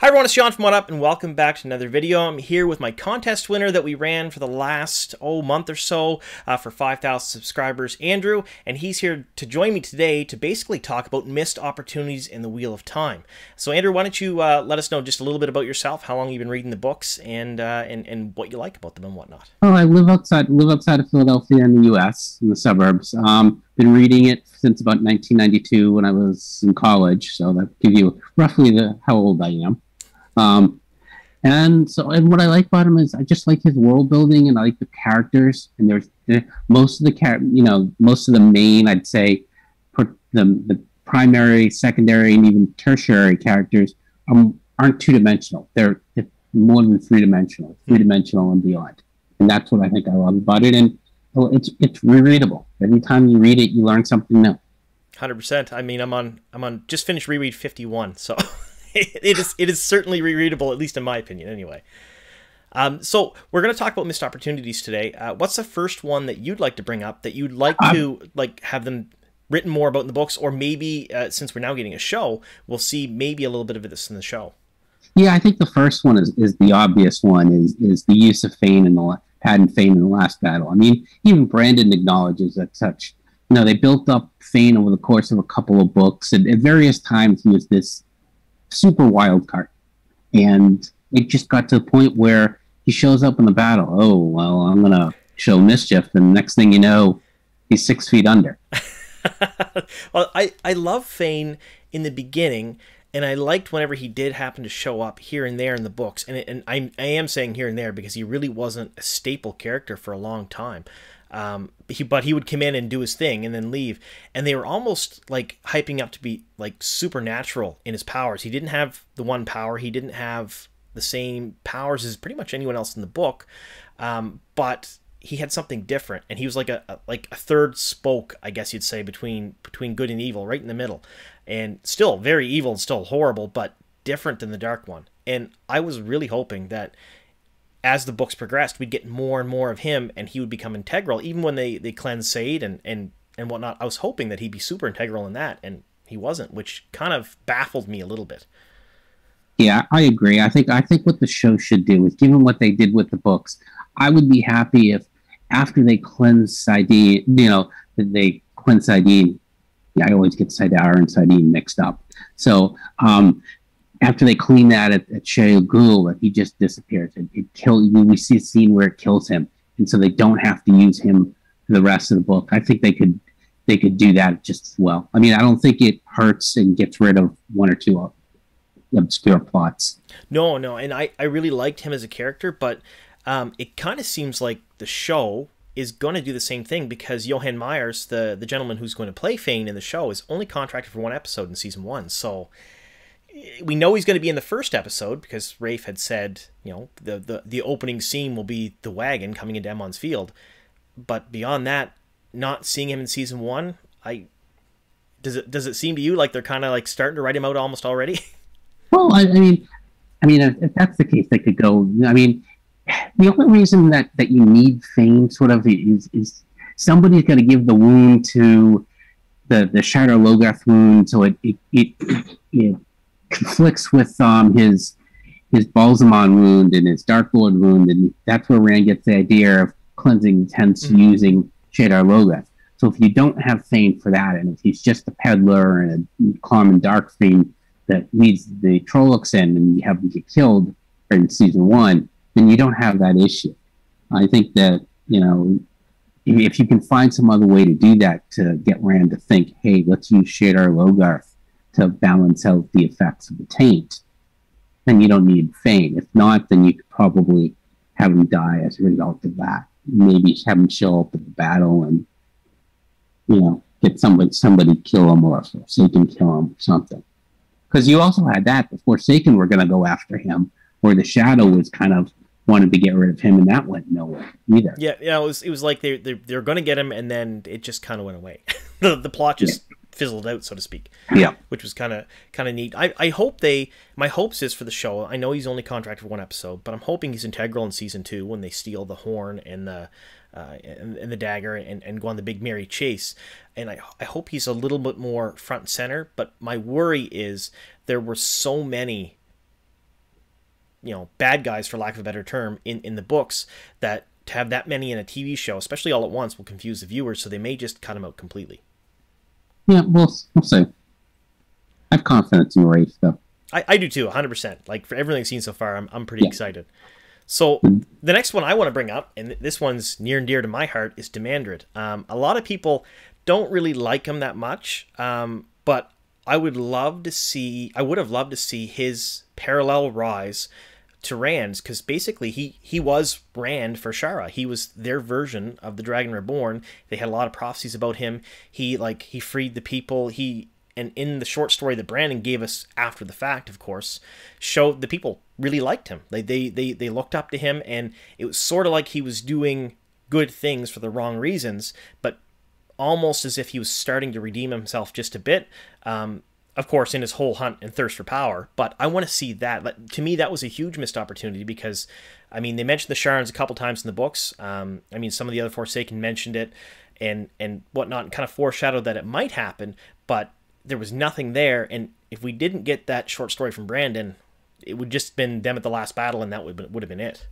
Hi everyone, it's Sean from What Up, and welcome back to another video. I'm here with my contest winner that we ran for the last, month or so for 5,000 subscribers, Andrew, and he's here to join me today to basically talk about missed opportunities in the Wheel of Time. So Andrew, why don't you let us know just a little bit about yourself, how long you've been reading the books, and what you like about them and whatnot. Oh, I live outside of Philadelphia in the U.S., in the suburbs. Been reading it since about 1992 when I was in college, so that gives you roughly how old I am. And what I like about him is I just like his world building and I like the characters. And most of the main, I'd say, the primary, secondary, and even tertiary characters aren't two-dimensional. They're more than three-dimensional and beyond. And that's what I think I love about it. And it's rereadable. Every time you read it, you learn something new. 100%. I mean, I'm on just finished reread 51, so it is certainly rereadable, at least in my opinion, anyway. So we're going to talk about missed opportunities today. What's the first one that you'd like to bring up that you'd like to have them written more about in the books, or maybe since we're now getting a show, we'll see maybe a little bit of this in the show? Yeah, I think the first one is the obvious one, is the use of Fane in the last battle. I mean, even Brandon acknowledges that such. They built up Fane over the course of a couple of books, and at various times he was this super wild card. And it just got to the point where he shows up in the battle. Oh, well, I'm going to show mischief. And next thing you know, he's 6 feet under. Well, I love Fane in the beginning, and I liked whenever he did happen to show up here and there in the books. And I am saying here and there because he really wasn't a staple character for a long time. But he would come in and do his thing and then leave. And they were almost like hyping up to be like supernatural in his powers. He didn't have the one power. He didn't have the same powers as pretty much anyone else in the book. But he had something different, and he was like a third spoke, I guess you'd say, between good and evil, right in the middle, and still very evil and still horrible, but different than the Dark One. And I was really hoping that as the books progressed, we'd get more and more of him, and he would become integral. Even when they cleansed Said and whatnot, I was hoping that he'd be super integral in that, and he wasn't, which kind of baffled me a little bit. Yeah, I agree. I think what the show should do is, given what they did with the books, I would be happy if after they cleanse Saidin, that they cleanse Saidin. Yeah, I always get Saidar and Saidin mixed up. So after they clean that at Shayla Ghul, that he just disappears. We see a scene where it kills him, and so they don't have to use him for the rest of the book. I think they could do that just as well. I mean, I don't think it hurts and gets rid of one or two obscure plots. No, and I really liked him as a character, but it kind of seems like the show is going to do the same thing, because Johann Myers, the gentleman who's going to play Fane in the show, is only contracted for one episode in season 1. So we know he's going to be in the first episode because Rafe had said, the opening scene will be the wagon coming into Emond's Field. But beyond that, not seeing him in season 1, does it seem to you like they're kind of like starting to write him out almost already? Well, I mean, if that's the case, they could go. I mean, the only reason that you need Fane sort of is somebody's going to give the wound to the Shadar Logoth wound, so it conflicts with his Balsamon wound and his Dark Lord wound, and that's where Rand gets the idea of cleansing the tents using Shadar Logoth. So if you don't have Fane for that, and if he's just a peddler and a common dark Fane that leads the Trollocs in, and you have them get killed in season 1, then you don't have that issue. I think that, if you can find some other way to do that, to get Rand to think, hey, let's use Shadar Logoth to balance out the effects of the taint, then you don't need Fane. If not, then you could probably have him die as a result of that. Maybe have him show up at the battle and, get somebody kill him, or Forsaken kill him or something. Because you also had that, the Forsaken were going to go after him, or the Shadow was kind of wanted to get rid of him, and that went nowhere either. Yeah, it was like they were going to get him, and then it just kind of went away. the plot just fizzled out, so to speak. Yeah, which was kind of neat. I hope my hopes is for the show. I know he's only contracted for one episode, but I'm hoping he's integral in season 2 when they steal the horn and the dagger and go on the big merry chase. And I hope he's a little bit more front and center. But my worry is there were so many bad guys, for lack of a better term, in the books, that to have that many in a TV show, especially all at once, will confuse the viewers, so they may just cut them out completely. Yeah, we'll see. I have confidence in Rafe, though. I do too, 100%. Like, for everything I've seen so far, I'm pretty excited. So the next one I want to bring up, and this one's near and dear to my heart, is Demandred. A lot of people don't really like him that much, but I would have loved to see his parallel rise to Rand's, because basically he was Rand for Shara. He was their version of the Dragon Reborn. They had a lot of prophecies about him. He freed the people. And in the short story that Brandon gave us after the fact, of course, showed the people really liked him. They looked up to him, and it was sort of like he was doing good things for the wrong reasons, but almost as if he was starting to redeem himself just a bit. Of course, in his whole hunt and thirst for power. But I want to see that. To me, that was a huge missed opportunity, because, I mean, they mentioned the Sharns a couple times in the books. I mean, some of the other Forsaken mentioned it and whatnot, and kind of foreshadowed that it might happen, but there was nothing there. And if we didn't get that short story from Brandon, it would just been them at the last battle, and that would have been it.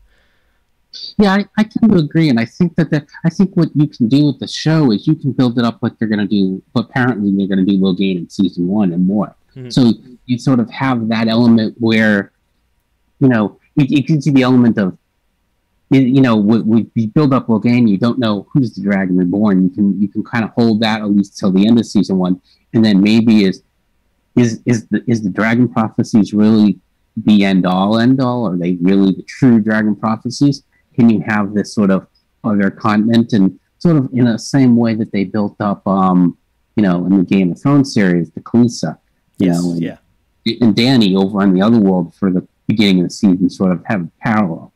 Yeah, I tend to agree, and I think I think what you can do with the show is you can build it up like they're going to do. Apparently, they're going to do Logain in season 1 and more. Mm-hmm. So you sort of have that element where, it gives you the element of, we build up Logain. You don't know who's the Dragon Reborn. You can kind of hold that at least till the end of season 1, and then maybe is the Dragon prophecies really the end all? Are they really the true Dragon prophecies? Can you have this sort of other continent, and sort of in the same way that they built up, in the Game of Thrones series, the Khaleesi, and Dany over on the other world for the beginning of the season, sort of have a parallel.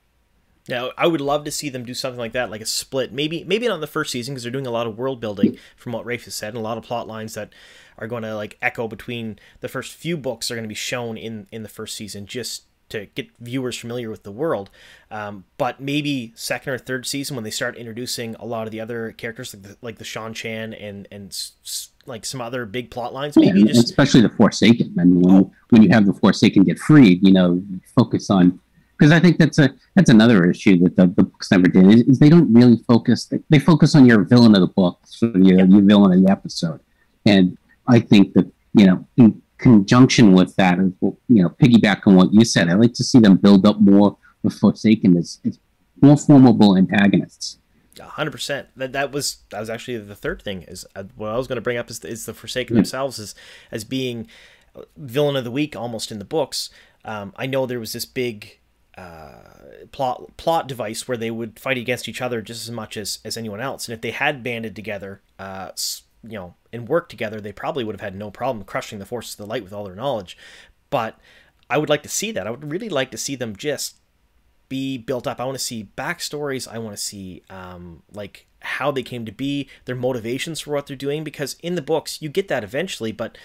Now, I would love to see them do something like that, like a split. Maybe not in the first season, because they're doing a lot of world building, from what Rafe has said, and a lot of plot lines that are going to echo between the first few books are going to be shown in the first season, just to get viewers familiar with the world. But maybe second or third season, when they start introducing a lot of the other characters, like the Shan Chan and some other big plot lines, maybe especially the Forsaken. I mean, when you have the Forsaken get freed, focus on, because I think that's another issue that the books never did, is they don't really focus. They focus on your villain of the book, so your villain of the episode, and I think that in conjunction with that, piggyback on what you said, I like to see them build up more with Forsaken as more formidable antagonists. 100%. That was actually the third thing. Is what I was going to bring up is the Forsaken themselves as being villain of the week almost in the books. I know there was this big plot device where they would fight against each other just as much as anyone else, and if they had banded together, and worked together, they probably would have had no problem crushing the forces of the light with all their knowledge. But I would like to see that. I would really like to see them just be built up. I want to see backstories. I want to see how they came to be, their motivations for what they're doing, because in the books you get that eventually, but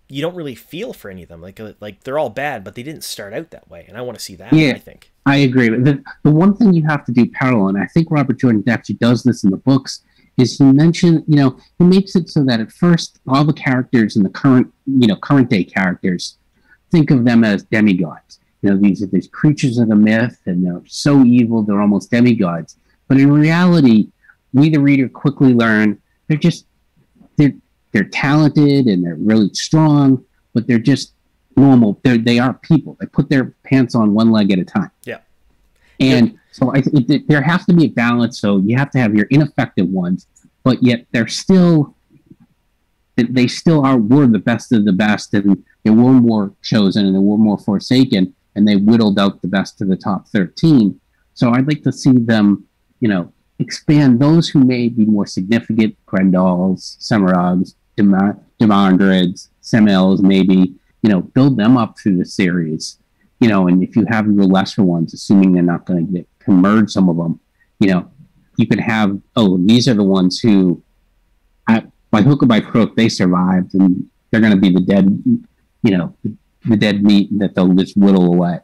you don't really feel for any of them. Like they're all bad, but they didn't start out that way, and I want to see that. Yeah, I think I agree. The one thing you have to do parallel, and I think Robert Jordan actually does this in the books, is he mentioned, he makes it so that at first all the characters in the current day characters, think of them as demigods. These are these creatures of the myth, and they're so evil they're almost demigods. But in reality, we the reader quickly learn they're talented and they're really strong, but they're just normal. They are people. They put their pants on one leg at a time. Yeah. And so there has to be a balance. So you have to have your ineffective ones, but yet they still were the best of the best, and there were more chosen and there were more Forsaken, and they whittled out the best to the top 13. So I'd like to see them, expand those who may be more significant, Grendals, Semarogs, Demandreds, Semels, maybe, build them up through the series. And if you have the lesser ones, assuming they're not going to merge some of them, you could have, these are the ones who, by hook or by crook, they survived, and they're going to be the dead, the dead meat that they'll just whittle away.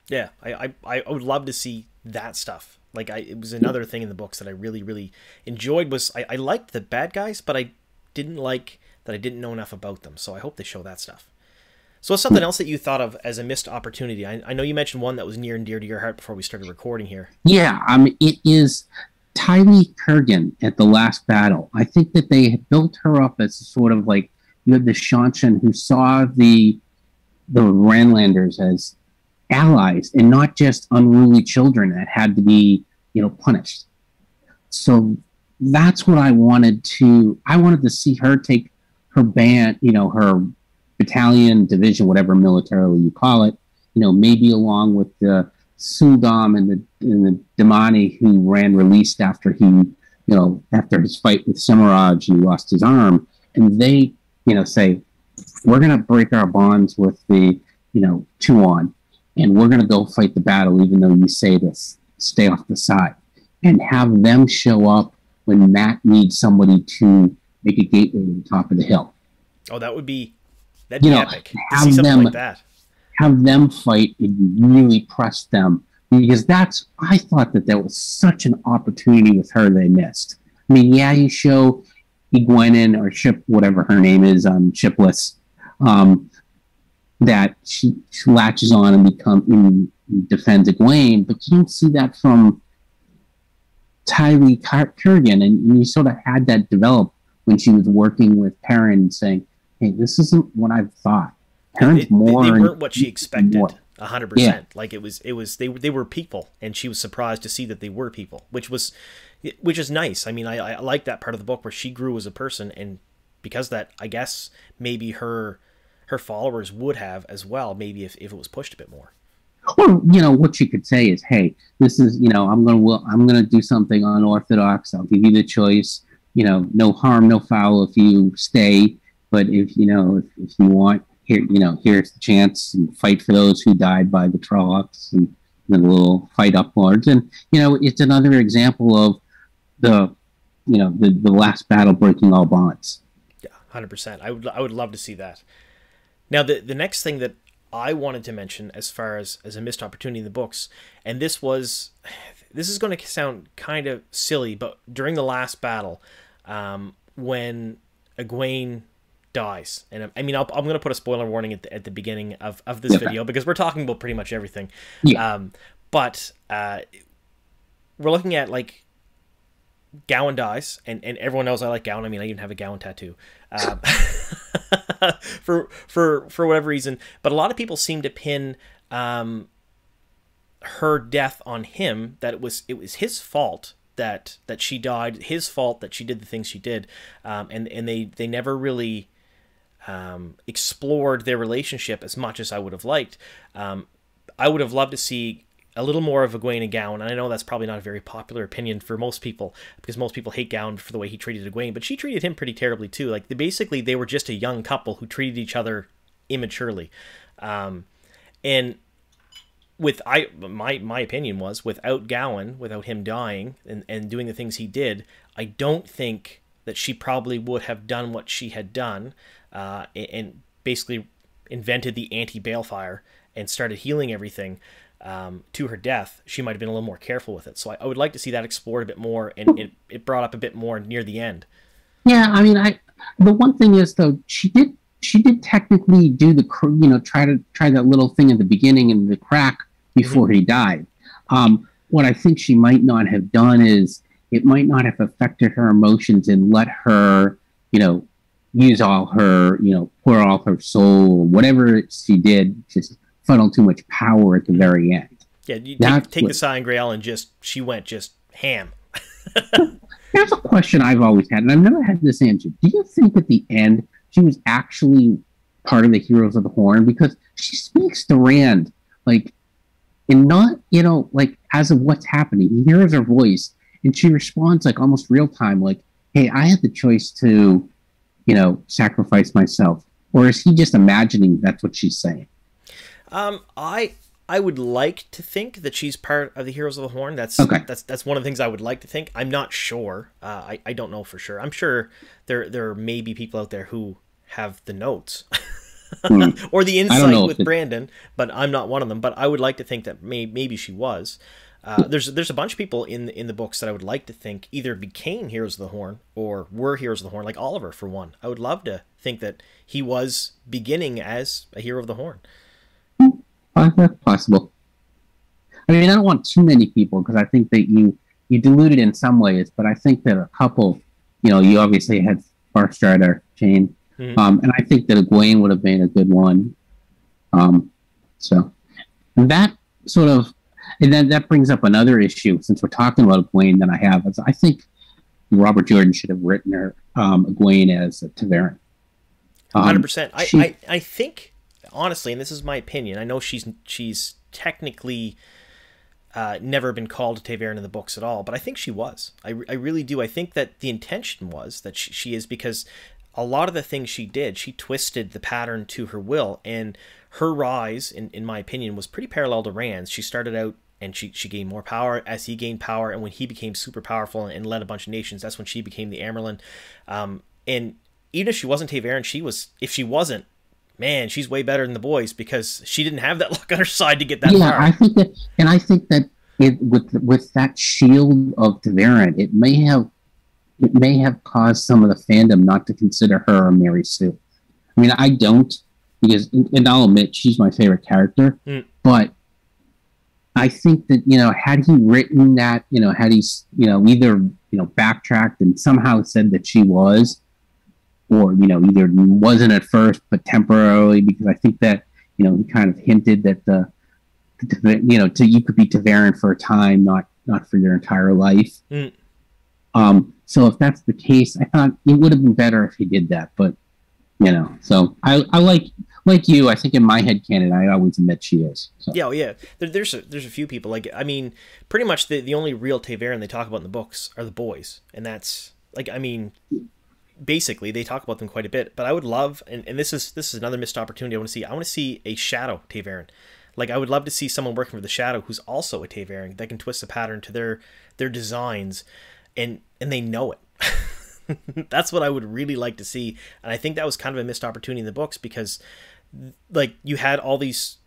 Yeah, I would love to see that stuff. It was another thing in the books that I really, really enjoyed. Was I liked the bad guys, but I didn't like that I didn't know enough about them. So I hope they show that stuff. So what's something else that you thought of as a missed opportunity? I know you mentioned one that was near and dear to your heart before we started recording here. Yeah, it is Tylee Kurgan at the last battle. I think that they had built her up as sort of like, you had the Shanshan who saw the Randlanders as allies and not just unruly children that had to be, punished. So that's what I wanted to see her take her band, her battalion, division, whatever militarily you call it, maybe along with the Suldam and the Damani who ran released after he, after his fight with Semiraj, he lost his arm, and they, say, we're going to break our bonds with the, Tuon, and we're going to go fight the battle, even though you say this, stay off the side, and have them show up when Matt needs somebody to make a gateway to the top of the hill. Oh, that'd be epic. To see something like that. Have them fight and really press them, because I thought that there was such an opportunity with her they missed. I mean, yeah, you show Egwene or Ship, whatever her name is, Shipless, that she latches on and defends Egwene, but you don't see that from Tylee Kurgan, and you sort of had that develop when she was working with Perrin and saying, hey, this isn't what I thought. They weren't what she expected. 100%. Yeah. Like it was they were people, and she was surprised to see that they were people, which is nice. I mean, I like that part of the book where she grew as a person, and because that, I guess maybe her followers would have as well, maybe if it was pushed a bit more. Or, what she could say is, hey, this is, I'm gonna do something unorthodox. I'll give you the choice. No harm, no foul if you stay. But if you want, here, here's the chance, and fight for those who died by the Trollocs, and the little fight upwards. And it's another example of the last battle breaking all bonds. Yeah, 100%. I would love to see that. Now, the next thing that I wanted to mention as far as a missed opportunity in the books, and this is going to sound kind of silly, but during the last battle, when Egwene dies, and I mean, I'm going to put a spoiler warning at the beginning of this video, because we're talking about pretty much everything. Yeah. But we're looking at, like, Gowan dies, and everyone knows I like Gowan. I mean, I even have a Gowan tattoo. For whatever reason, but a lot of people seem to pin her death on him, that it was his fault that she died, his fault that she did the things she did, and they never really explored their relationship as much as I would have liked. I would have loved to see a little more of Egwene and Gowan, and I know that's probably not a very popular opinion for most people, because most people hate Gowan for the way he treated Egwene, but she treated him pretty terribly too. Like, basically they were just a young couple who treated each other immaturely, and my opinion was, without Gowan, without him dying and doing the things he did, I don't think that she probably would have done what she had done, and basically invented the anti-balefire and started healing everything to her death. She might have been a little more careful with it. So I would like to see that explored a bit more, and it brought up a bit more near the end. Yeah, I mean, the one thing is, though, she did technically do try that little thing at the beginning in the crack before he died. What I think she might not have done is, it might not have affected her emotions and let her, use all her, pour all her soul, or whatever she did, just funnel too much power at the very end. Yeah, you take the Sangreal and she went just ham. That's a question I've always had, and I've never had this answer. Do you think at the end she was actually part of the Heroes of the Horn? Because she speaks to Rand, like, and not, like, as of what's happening. He hears her voice, and she responds, like, almost real time, like, hey, I had the choice to, sacrifice myself. Or is he just imagining that's what she's saying? I would like to think that she's part of the Heroes of the Horn. That's one of the things I would like to think. I'm not sure. I don't know for sure. I'm sure there may be people out there who have the notes or the insight with Brandon, but I'm not one of them. But I would like to think that maybe she was. There's a bunch of people in the books that I would like to think either became Heroes of the Horn or were Heroes of the Horn, like Oliver for one. I would love to think that he was beginning as a Hero of the Horn. That's possible. I mean, I don't want too many people because I think that you dilute it in some ways, but I think that a couple, you obviously had Farstrider, Jane, and I think that Egwene would have been a good one. So and that sort of, and then that brings up another issue since we're talking about Egwene that I have. Is I think Robert Jordan should have written her Egwene as a Ta'veren. 100%. I think honestly, and this is my opinion, I know she's technically never been called a Ta'veren in the books at all, but I think she was. I really do. I think that the intention was that she is, because a lot of the things she did, she twisted the pattern to her will, and her rise, in my opinion, was pretty parallel to Rand's. She started out and she gained more power as he gained power, and when he became super powerful and led a bunch of nations, that's when she became the Amyrlin. And even if she wasn't Ta'veren, if she wasn't, man, she's way better than the boys because she didn't have that luck on her side to get that far. Yeah, I think that with that shield of Ta'veren, it may have caused some of the fandom not to consider her a Mary Sue. I mean, I don't, because, and I'll admit she's my favorite character, but I think that, had he written that, had he, either, backtracked and somehow said that she was, or, either wasn't at first, but temporarily, because I think that, he kind of hinted that you could be Ta'veren for a time, not for your entire life. So if that's the case, I thought it would have been better if he did that, but, so I like you, I think in my head canon, I always admit she is. So. Yeah, yeah. There's a few people, like, I mean, pretty much the only real Ta'veren they talk about in the books are the boys, and that's, like, I mean, basically they talk about them quite a bit, but I would love, and this is another missed opportunity I want to see a Shadow Ta'veren. Like, I would love to see someone working for the Shadow who's also a Ta'veren that can twist the pattern to their designs, and they know it. That's what I would really like to see, and I think that was kind of a missed opportunity in the books because, like, you had all these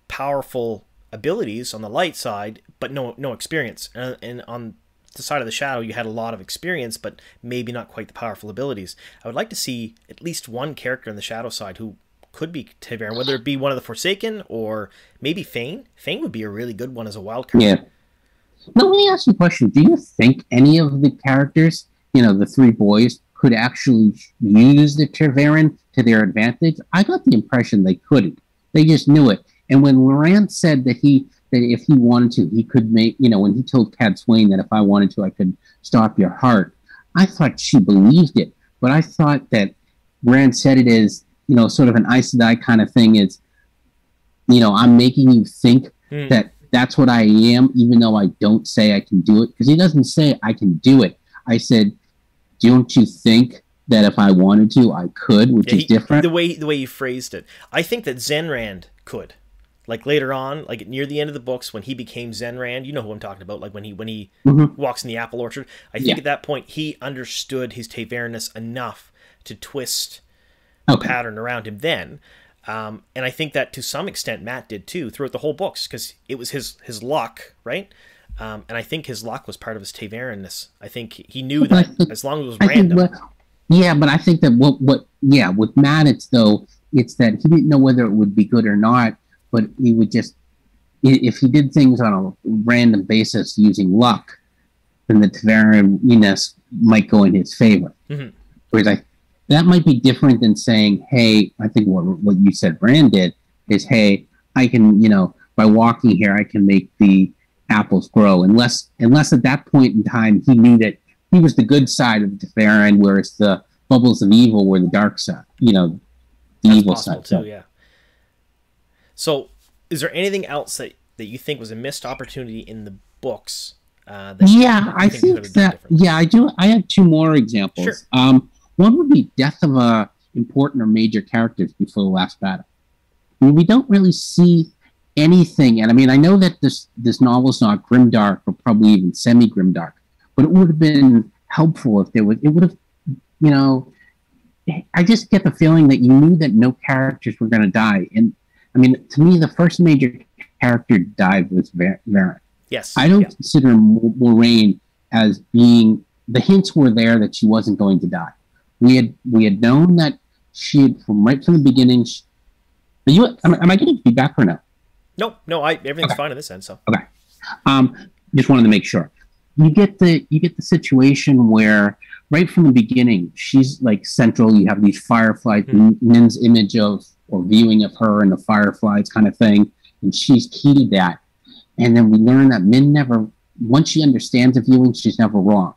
powerful abilities on the light side, but no experience, and on the side of the Shadow, you had a lot of experience, but maybe not quite the powerful abilities. I would like to see at least one character on the Shadow side who could be Ta'veren, whether it be one of the Forsaken or maybe Fane. Fane would be a really good one as a wild card. Yeah. Now, let me ask you a question. Do you think any of the characters, the three boys, could actually use the Ta'veren to their advantage? I got the impression they couldn't. They just knew it. And when Rand said that if he wanted to, he could make, when he told Cad Swain that if I wanted to, I could stop your heart, I thought she believed it. But I thought that Rand said it as, sort of an Aes Sedai kind of thing is, I'm making you think that that's what I am, even though I don't say I can do it. Because he doesn't say I can do it. I said, don't you think that if I wanted to, I could, which is different? The way you phrased it. I think that Zenrand could. Like, later on, like near the end of the books, when he became Zenrand, you know who I'm talking about, like when he walks in the apple orchard. I think at that point, he understood his Ta'verenness enough to twist the pattern around him then. And I think that to some extent Matt did too throughout the whole books, because it was his luck, right? And I think his luck was part of his Ta'verenness. I think he knew that as long as it was random. But I think that with Matt, it's that he didn't know whether it would be good or not, but he would just, if he did things on a random basis using luck, then the Ta'verenness might go in his favor. Whereas that might be different than saying, hey, I think what you said Rand did is, hey, I can, by walking here, I can make the apples grow. Unless at that point in time, he knew that he was the good side of the Ta'veren, whereas the bubbles of evil were the dark side, the That's evil side. Too, yeah. So, is there anything else that you think was a missed opportunity in the books? I think that. Yeah, I do. I have two more examples. Sure. One would be death of important or major characters before the last battle. I mean, we don't really see anything, and I mean, I know that this novel's not grimdark or probably even semi-grimdark, but it would have been helpful if it would have, I just get the feeling that you knew that no characters were going to die. And I mean, to me, the first major character died was Varen. Yes. I don't consider Moraine as being, the hints were there that she wasn't going to die. We had known that she had, from the beginning. Am I getting feedback or no? No, everything's fine in this end. So okay, just wanted to make sure. You get the situation where right from the beginning she's like central. You have these fireflies, Min's image of or viewing of her and the fireflies kind of thing, and she's key to that. And then we learn that Min never, once she understands the viewing, she's never wrong.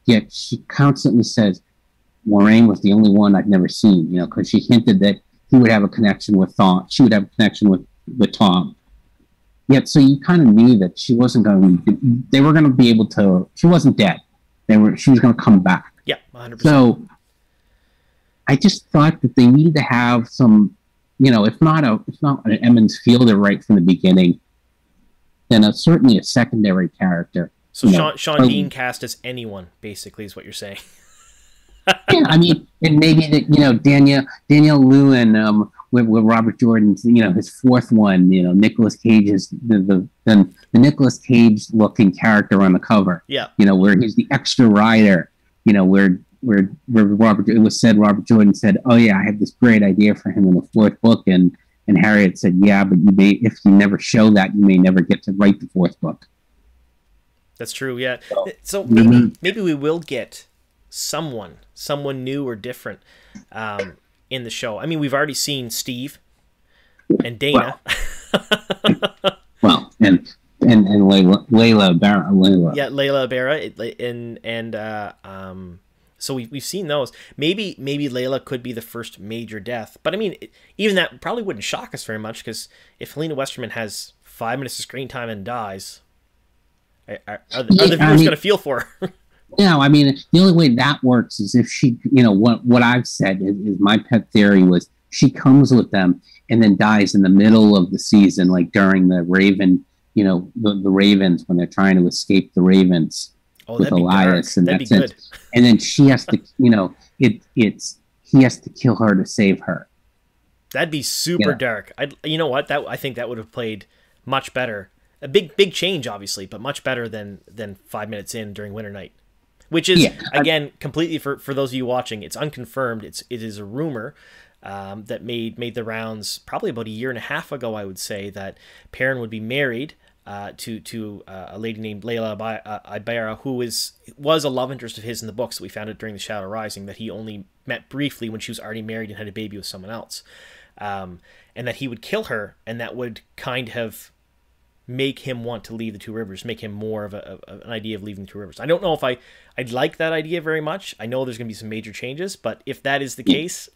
Yet she constantly says, Moraine was the only one I've never seen, because she hinted that he would have a connection with Tom. She would have a connection with Tom. Yet, so you kind of knew that she wasn't going to, they were going to be able to, she wasn't dead. She was going to come back. Yeah, 100%. So I just thought that they needed to have some, if not an Emmons Fielder right from the beginning, then certainly a secondary character. So Sean Bean cast as anyone, basically, is what you're saying. Yeah, I mean, and maybe that Danielle Lewin with Robert Jordan's his fourth one, Nicolas Cage's the Nicolas Cage looking character on the cover. Yeah. Where he's the extra rider. Where Robert Jordan said, "Oh yeah, I have this great idea for him in the fourth book," and Harriet said, "Yeah, but if you never show that, you may never get to write the fourth book." That's true. Yeah. So maybe we will get someone new or different in the show. I mean, we've already seen Steve and Dana. Well, and Layla Barra. Yeah, Layla Barra, and so we've seen those. Maybe Layla could be the first major death, but I mean, even that probably wouldn't shock us very much, because if Helena Westerman has 5 minutes of screen time and dies, are the viewers going to feel for her? No, I mean, the only way that works is if she, what I've said is my pet theory was she comes with them and then dies in the middle of the season, like during the Raven, the Ravens, when they're trying to escape the Ravens with Elias, and that's it. And then she has to, he has to kill her to save her. That'd be super dark. You know what? I think that would have played much better. A big change, obviously, but much better than 5 minutes in during Winter Night. Which is, again, completely for those of you watching, it's unconfirmed. It is a rumor that made the rounds probably about a year and a half ago, I would say, that Perrin would be married to a lady named Layla Ibarra, who was a love interest of his in the books. That we found it during The Shadow Rising, that he only met briefly when she was already married and had a baby with someone else. And that he would kill her, and that would kind of make him want to leave the Two Rivers, make him more of an idea of leaving the Two Rivers. I don't know if I'd like that idea very much. I know there's going to be some major changes, but if that is the case,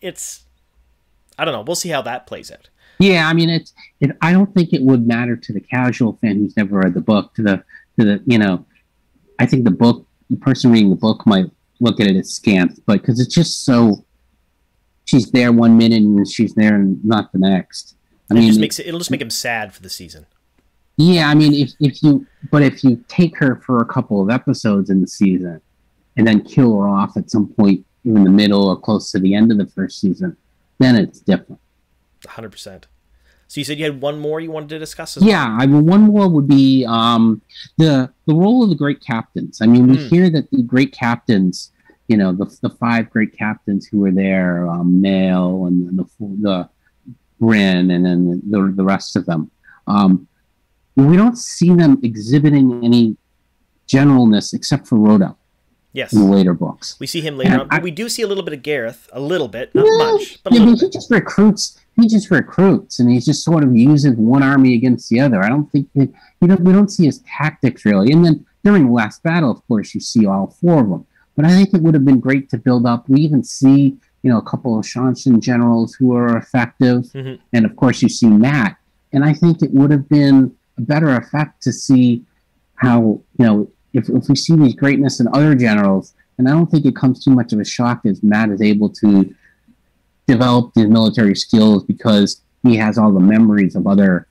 I don't know. We'll see how that plays out. Yeah, I mean, I don't think it would matter to the casual fan who's never read the book. I think the person reading the book might look at it as scant, but because it's just so, she's there 1 minute and she's there and not the next. It'll just make him sad for the season. Yeah, I mean, if you take her for a couple of episodes in the season and then kill her off at some point in the middle or close to the end of the first season, then it's different. 100%. So you said you had one more you wanted to discuss as well? Yeah, one more would be the role of the great captains. I mean, we hear that the great captains, the 5 great captains who were there, Mael and the Bryn, and then the rest of them. We don't see them exhibiting any generalness except for Rhoda. Yes. In the later books. We see him later on, but we do see a little bit of Gareth, a little bit, not much, but he just recruits, and he just sort of uses one army against the other. I don't think we don't see his tactics really. And then during the last battle, of course, you see all 4 of them. But I think it would have been great to build up. We even see, a couple of Shanshun generals who are effective, and of course you see Matt. And I think it would have been a better effect to see how, if we see these greatness in other generals, and I don't think it comes too much of a shock as Matt is able to develop his military skills because he has all the memories of other,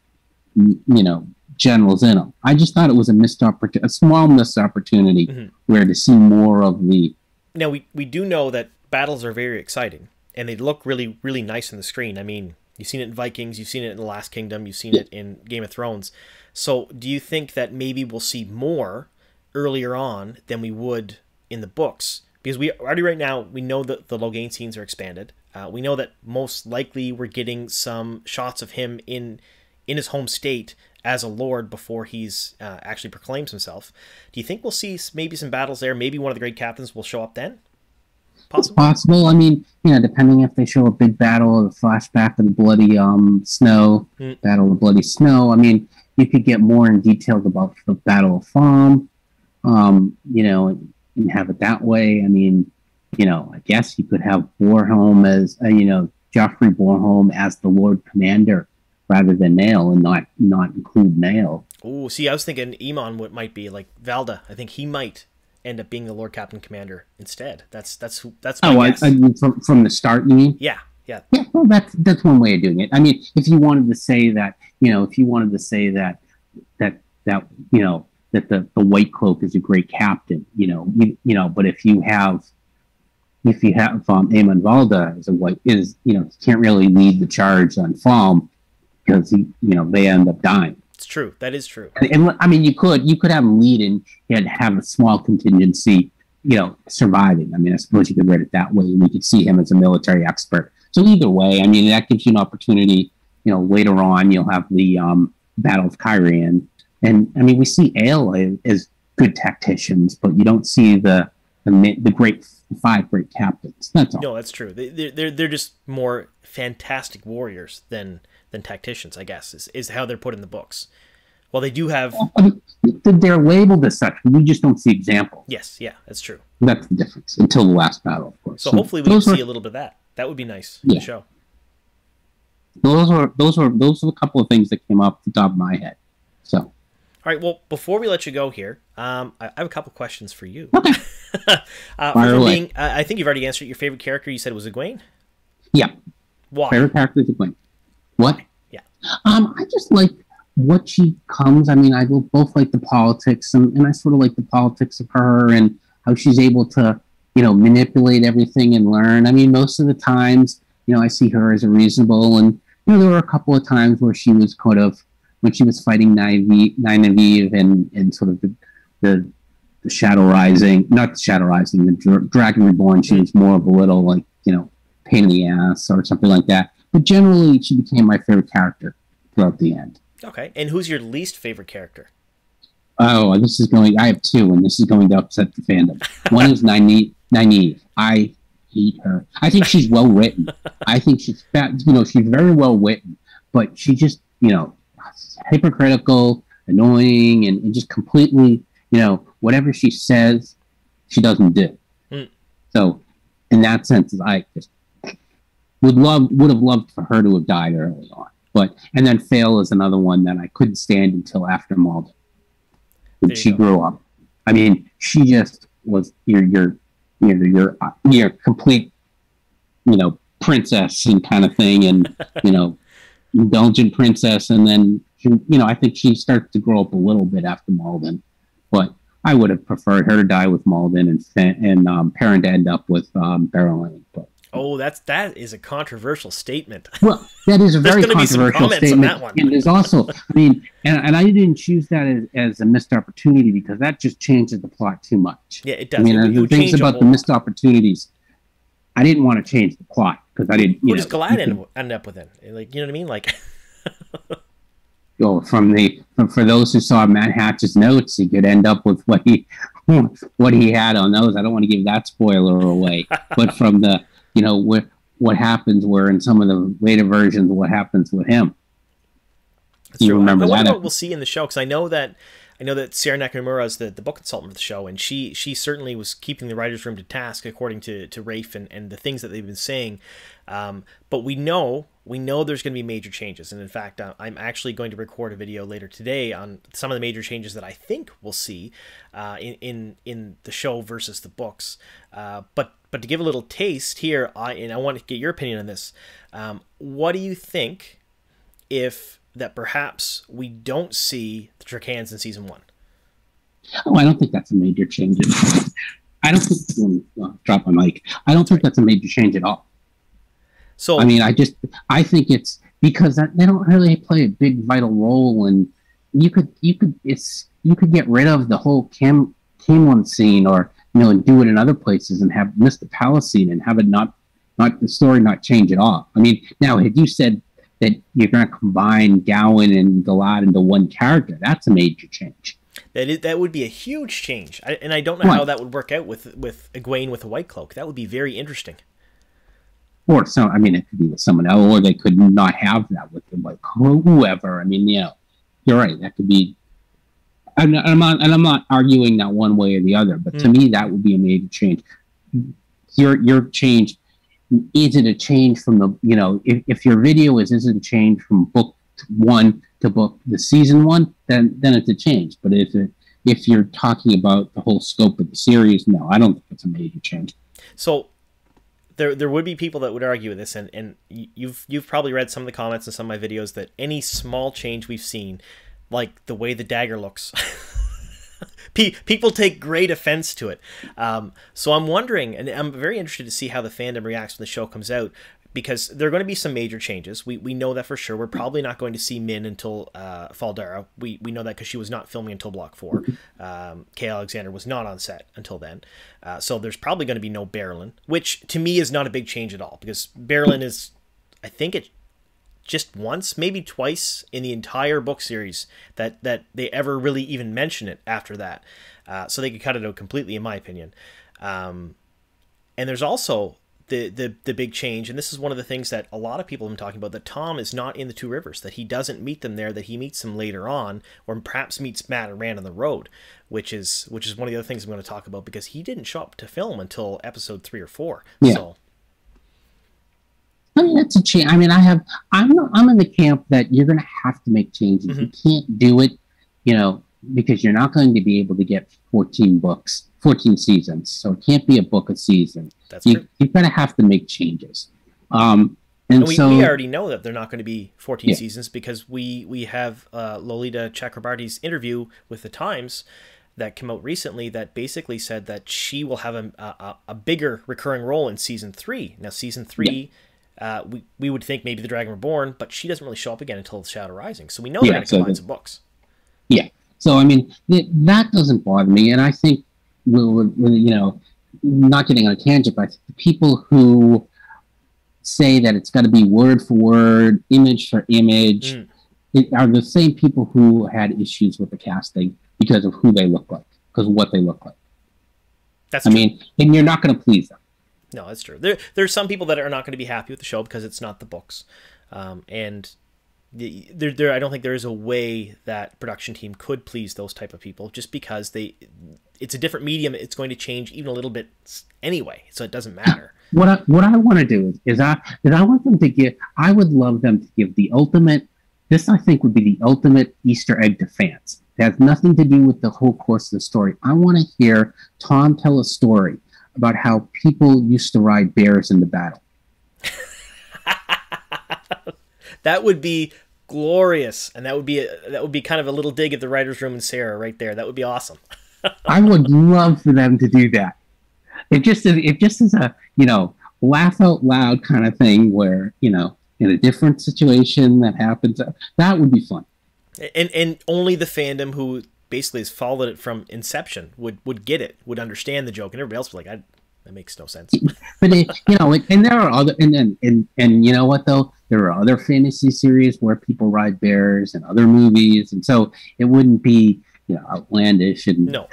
generals in him. I just thought it was a small missed opportunity where to see more of the... Now, we do know that battles are very exciting, and they look really, really nice on the screen. I mean, You've seen it in Vikings, you've seen it in The Last Kingdom, you've seen it in Game of Thrones. So do you think that maybe we'll see more earlier on than we would in the books? Because we already right now, we know that the Logain scenes are expanded. We know that most likely we're getting some shots of him in his home state as a lord before he's actually proclaims himself. Do you think we'll see maybe some battles there? Maybe one of the great captains will show up then? It's possible. I mean, depending if they show a big battle, a flashback of the bloody snow, Battle of the Bloody Snow. I mean, you could get more in detail about the Battle of Farm, and have it that way. I mean, I guess you could have Bornholm as, Joffrey Bornholm as the Lord Commander rather than Nael, and not include Nael. Oh, see, I was thinking Aemon might be like Valda. I think he might end up being the Lord Captain Commander instead. That's my guess. I mean, from the start, you mean? Yeah. Well, that's one way of doing it. I mean, if you wanted to say that, that the White Cloak is a great captain, but if you have Aemon Valda as he can't really lead the charge on Falm because they end up dying. It's true. That is true. And I mean, you could have him lead and have a small contingency, surviving. I mean, I suppose you could read it that way, and you could see him as a military expert. So either way, I mean, that gives you an opportunity. Later on, you'll have the Battle of Kyrian, and I mean, we see Ale as good tacticians, but you don't see the five great captains. That's all. No, that's true. They're just more fantastic warriors than tacticians, I guess, is how they're put in the books. Well, they do have... They're labeled as such. We just don't see examples. Yes, yeah, that's true. That's the difference, until the last battle, of course. So hopefully we can see a little bit of that. That would be nice in the show. Those are a couple of things that came off the top of my head. So... All right, well, before we let you go here, I have a couple questions for you. Okay. I think you've already answered your favorite character. You said it was Egwene? Yeah. Why? Favorite character is Egwene. What? Yeah. I just like what she comes. I mean, I both like the politics, and I sort of like the politics of her and how she's able to, manipulate everything and learn. I mean, most of the times, I see her as a reasonable, and, there were a couple of times where she was kind of, when she was fighting Nynaeve and sort of the Shadow Rising, not the Shadow Rising, the Dragon Reborn, she was more of a little, like, pain in the ass or something like that. But generally, she became my favorite character throughout the end. Okay. And who's your least favorite character? Oh, I have two, and this is going to upset the fandom. One is Nynaeve. I hate her. I think she's well written. I think she's she's very well written, but she just, hypocritical, annoying, and just completely, whatever she says, she doesn't do. So, in that sense, I just would have loved for her to have died early on. And then Fail is another one that I couldn't stand until after Malden. When she grew up. I mean, she just was your complete, princess and kind of thing, and indulgent princess, and then I think she starts to grow up a little bit after Malden, but I would have preferred her to die with Malden and Perrin to end up with Berenson. But that is a controversial statement. Well, that is a very controversial statement. On that one. And there's also, I mean, and I didn't choose that as a missed opportunity because that just changes the plot too much. Yeah, it does. I mean, the things about the missed opportunities, I didn't want to change the plot because I didn't. What does Galad end up with? Like, you know what I mean? Like, for those who saw Matt Hatch's notes, he could end up with what he had on those. I don't want to give that spoiler away, but from the what happens where in some of the later versions, what happens with him. That's true. I wonder what we'll see in the show, because I know that Sarah Nakamura is the book consultant for the show, and she certainly was keeping the writers' room to task according to Rafe and the things that they've been saying. But we know there's going to be major changes, and in fact, I'm actually going to record a video later today on some of the major changes that I think we'll see in the show versus the books. But to give a little taste here, I want to get your opinion on this. What do you think if that perhaps we don't see the Tracans in season 1? Oh, I don't think that's a major change. I don't think drop my mic. I don't think that's a major change at all. So I mean, I think it's because they don't really play a big vital role. And you could get rid of the whole Camelon scene, or and do it in other places and have Mr. Palace scene and have it not the story not change at all. I mean, now had you said that you're going to combine Gawain and Galad into one character, that's a major change. That would be a huge change, and I don't know how that would work out with Egwene with a white cloak. That would be very interesting. Or it could be with someone else, or they could not have that with them, like whoever. I mean, you're right. That could be. I'm not arguing that one way or the other, but to me, that would be a major change. Your change, is it a change from the if your video is it a change from book 1 to book the season 1, then it's a change. But if you're talking about the whole scope of the series, no, I don't think it's a major change. So there would be people that would argue with this, and you've probably read some of the comments in some of my videos that any small change we've seen, like the way the dagger looks, people take great offense to it. So I'm wondering, and I'm very interested to see how the fandom reacts when the show comes out, because there are going to be some major changes. We know that for sure. We're probably not going to see Min until Faldara. We know that because she was not filming until Block 4. Kay Alexander was not on set until then. So there's probably going to be no Berenson, which to me is not a big change at all, because Berenson is, I think it just once, maybe twice in the entire book series that they ever really even mention it after that. So they could cut it out completely, in my opinion. And there's also the big change, and this is one of the things that a lot of people have been talking about, that Tom is not in the Two Rivers, that he doesn't meet them there, that he meets them later on, or perhaps meets Matt and Rand on the road, which is one of the other things I'm going to talk about, because he didn't show up to film until episode 3 or 4. Yeah. So I mean, that's a change. I mean, I'm in the camp that you're going to have to make changes. Mm-hmm. You can't do it, because you're not going to be able to get 14 seasons. So it can't be a book a season. That's true. You're going to have to make changes. And we already know that they're not going to be 14 seasons, because we have Lolita Chakrabarty's interview with the Times that came out recently that basically said that she will have a bigger recurring role in season 3. Now, season 3, we would think maybe the Dragon Reborn, but she doesn't really show up again until The Shadow Rising. So we know they're going to combine some books. Yeah. So, I mean, that doesn't bother me. And I think, not getting on a tangent, but the people who say that it's got to be word for word, image for image, are the same people who had issues with the casting because of who they look like, because of what they look like. That's true. I mean, and you're not going to please them. No, that's true. There's some people that are not going to be happy with the show because it's not the books. And I don't think there is a way that production team could please those type of people, just because it's a different medium. It's going to change even a little bit anyway, so it doesn't matter. What I want to do is I want them to give. I would love them to give the ultimate. This, I think, would be the ultimate Easter egg to fans. It has nothing to do with the whole course of the story. I want to hear Tom tell a story about how people used to ride bears into battle. That would be glorious, and that would be kind of a little dig at the writer's room and Sarah right there. That would be awesome. I would love for them to do that. It just is a laugh out loud kind of thing where in a different situation that happens. That would be fun. And only the fandom who basically has followed it from inception would get it, would understand the joke, and everybody else was like, that makes no sense. But and there are other, and you know what though, there are other fantasy series where people ride bears and other movies, and so it wouldn't be outlandish and no.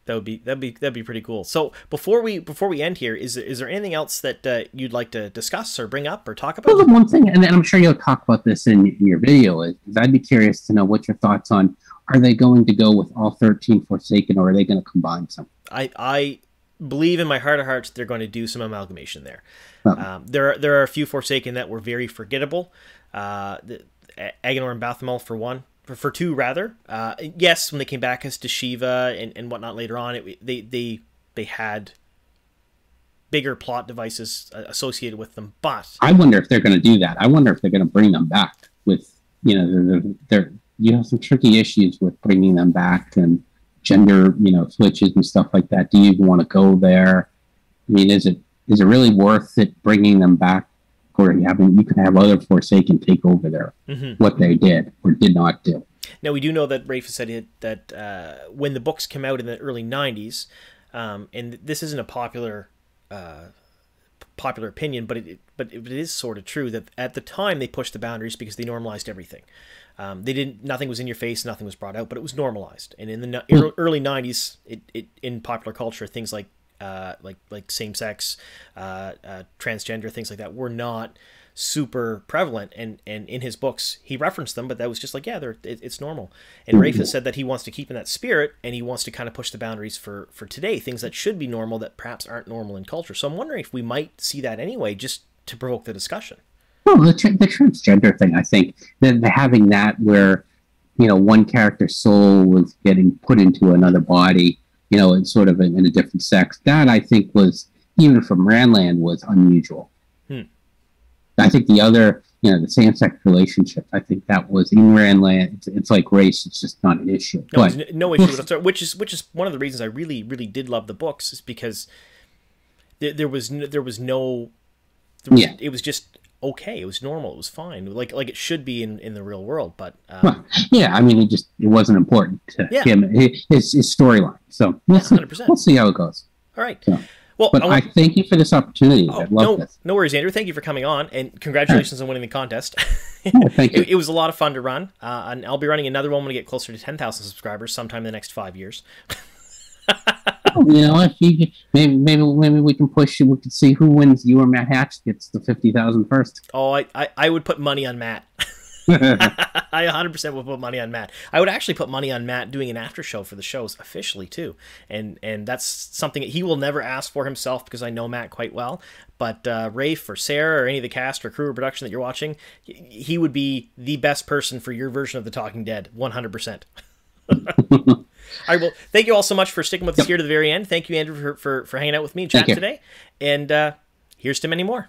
That'd be pretty cool. So before we end here, is there anything else that you'd like to discuss or bring up or talk about? Well, the one thing, and I'm sure you'll talk about this in your video, is I'd be curious to know what your thoughts on, are they going to go with all 13 Forsaken, or are they going to combine some? I believe in my heart of hearts they're going to do some amalgamation there. Oh. There are a few Forsaken that were very forgettable. Agenor and Balthamol for one. For 2, rather. Yes, when they came back as to Shiva and whatnot later on, they had bigger plot devices associated with them. But I wonder if they're going to do that. I wonder if they're going to bring them back with, you have some tricky issues with bringing them back and gender, switches and stuff like that. Do you even want to go there? I mean, is it really worth it bringing them back for having, you can have other Forsaken take over their what they did or did not do. Now, we do know that Rafe said that when the books came out in the early 90s, and this isn't a popular opinion, but it is sort of true, that at the time they pushed the boundaries because they normalized everything. Nothing was in your face, nothing was brought out, but it was normalized. And in the early 90s, in popular culture, things like same-sex, transgender, things like that were not super prevalent, and in his books he referenced them, but that was just like, yeah, it's normal. And Rafe has said that he wants to keep in that spirit, and he wants to kind of push the boundaries for today, things that should be normal that perhaps aren't normal in culture. So I'm wondering if we might see that anyway, just to provoke the discussion. Well, the transgender thing, I think that having that where, you know, one character's soul was getting put into another body, you know, and sort of in a different sex, that I think was, even from Randland, was unusual. I think the other, you know, the same-sex relationship, I think that was in Randland. It's like race; it's just not an issue. No, but, no issue whatsoever. Which is one of the reasons I really did love the books, is because it was just okay. It was normal. It was fine. Like it should be in the real world. But well, yeah, I mean, it wasn't important to him, his storyline. So 100%. We'll see how it goes. All right. So. Well, but I thank you for this opportunity. I love this. No worries, Andrew. Thank you for coming on, and congratulations on winning the contest. Thank you. It was a lot of fun to run, and I'll be running another one when we get closer to 10,000 subscribers sometime in the next 5 years. You know, if you, maybe we can push. We can see who wins. You or Matt Hatch gets the 50,000 first. Oh, I would put money on Matt. I 100% would put money on Matt. I would actually put money on Matt doing an after show for the shows officially too, and that's something that he will never ask for himself, because I know Matt quite well. But Rafe or Sarah or any of the cast or crew or production that you're watching, he would be the best person for your version of The Talking Dead, 100%. All right, well, thank you all so much for sticking with us here to the very end. Thank you, Andrew, for hanging out with me and chatting today. And here's to many more.